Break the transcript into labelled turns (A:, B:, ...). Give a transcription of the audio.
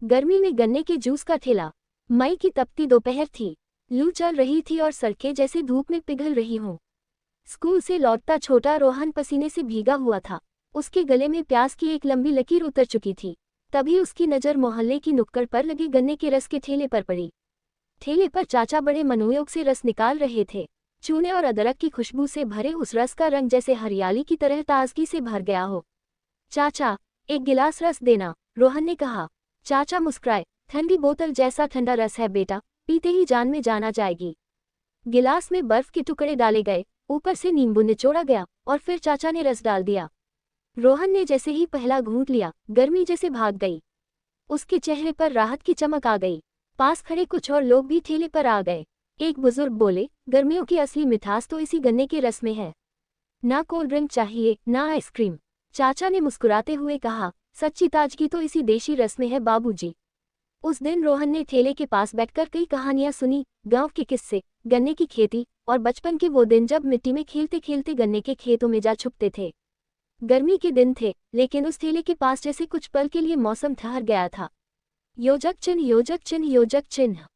A: गर्मी में गन्ने के जूस का ठेला। मई की तपती दोपहर थी। लू चल रही थी और सड़कें जैसे धूप में पिघल रही हों। स्कूल से लौटता छोटा रोहन पसीने से भीगा हुआ था। उसके गले में प्यास की एक लंबी लकीर उतर चुकी थी। तभी उसकी नज़र मोहल्ले की नुक्कड़ पर लगे गन्ने के रस के ठेले पर पड़ी। ठेले पर चाचा बड़े मनोयोग से रस निकाल रहे थे। चूने और अदरक की खुशबू से भरे उस रस का रंग जैसे हरियाली की तरह ताजगी से भर गया हो। चाचा, एक गिलास रस देना, रोहन ने कहा। चाचा मुस्कुराए। ठंडी बोतल जैसा ठंडा रस है बेटा, पीते ही जान में जान आ जाएगी। गिलास में बर्फ के टुकड़े डाले गए, ऊपर से नींबू निचोड़ा गया और फिर चाचा ने रस डाल दिया। रोहन ने जैसे ही पहला घूंट लिया, गर्मी जैसे भाग गई। उसके चेहरे पर राहत की चमक आ गई। पास खड़े कुछ और लोग भी ठेले पर आ गए। एक बुजुर्ग बोले, गर्मियों की असली मिठास तो इसी गन्ने के रस में है। ना कोल्ड ड्रिंक चाहिए, ना आइसक्रीम। चाचा ने मुस्कुराते हुए कहा, सच्ची ताजगी तो इसी देशी रस में है बाबूजी। उस दिन रोहन ने ठेले के पास बैठकर कई कहानियां सुनी, गांव के किस्से, गन्ने की खेती और बचपन के वो दिन जब मिट्टी में खेलते खेलते गन्ने के खेतों में जा छुपते थे। गर्मी के दिन थे, लेकिन उस ठेले के पास जैसे कुछ पल के लिए मौसम ठहर गया था। योजक चिन्ह, योजक चिन्ह, योजक चिन्ह।